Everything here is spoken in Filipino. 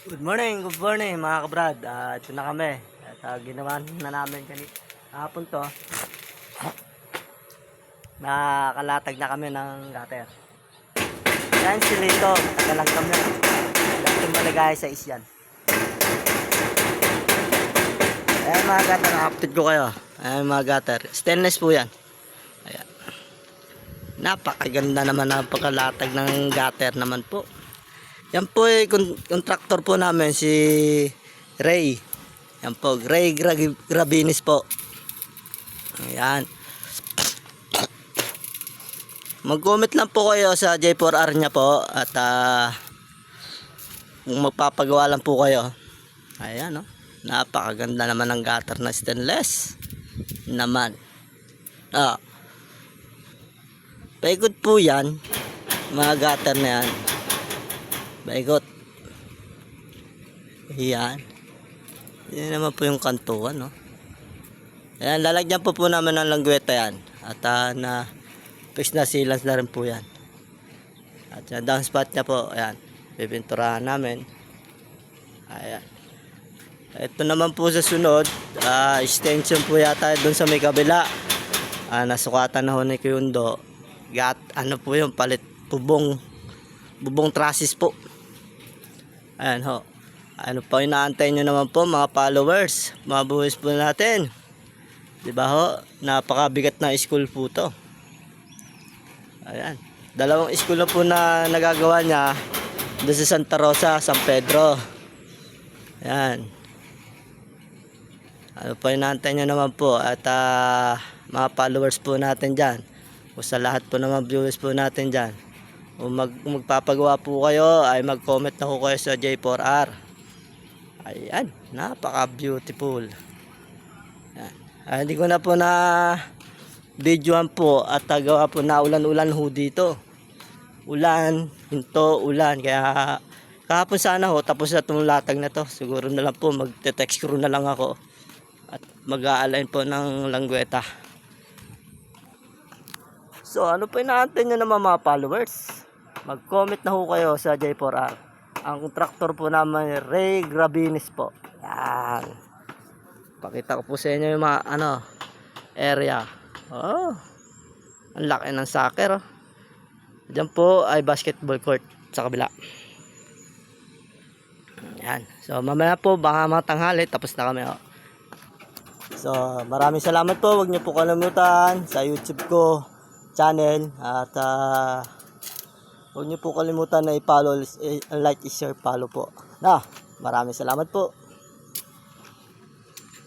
Good morning mga kabrad. Ito na kami. At ginawa na namin kahapon to. Nakalatag na kami ng gutter. Yan si Lito. Tagalang kami. Dating malagay sa isyan. Ayan mga gutter. Update ko kayo. Ayan mga gutter. Stainless po yan. Ayan. Napakaganda naman. Napakalatag ng gutter naman po. Yan po ay contractor po namin si Ray. Yan po, Ray Grabinis po. Ayan. Mag-comment lang po kayo sa J4R niya po at kung magpapagawa lang po kayo. Ayan, no? Napakaganda naman ng gutter na stainless naman. Paikot po yan, mga gutter na yan. Baikot. Ayan. Yan naman po yung kantuan, no? Ayan, lalagyan po namin ng langgweta yan. At na fix na sealants na rin po yan. At yung down spot niya po, ayan. Pipinturahan namin. Ayan. Ito naman po sa sunod, extension po yata doon sa may kabila. Nasukatan na ho ni Kyundo. Ano po yung palit bubong trusses po. Ayan ho. Ano pa inaantay nyo naman po mga followers, mga buwis po natin, diba ho? Napakabigat na school po to. Ayan, dalawang school na po na nagagawa niya doon sa Santa Rosa, San Pedro. Ayan. Ano pa inaantay nyo naman po. At mga followers po natin dyan, o sa lahat po ng mga viewers po natin dyan, kung magpapagawa po kayo ay mag-comment na po kayo sa J4R. Ayan, napaka beautiful. Hindi ko na po na videoan po at gawa po na ulan-ulan ho dito. Ulan, hinto, ulan. Kaya kahapon sana ho tapos na itong latag na to. Siguro na lang po magte-text crew na lang ako at mag-a-align po ng langgweta. So ano po inaantay nyo naman mga followers? Mag-comment na ho kayo sa J4R. Ang contractor po naman Ray Grabinis po. Yan. Pakita ko po sa inyo yung mga area. Oh. Ang laki ng soccer. Oh. Diyan po ay basketball court sa kabila. Yan. So mamaya po baka matanghali tapos na kami. Oh. So maraming salamat po. Huwag niyo po kalimutan sa YouTube ko channel at huwag niyo po kalimutan na i-follow, like, i-share, follow po. Maraming salamat po.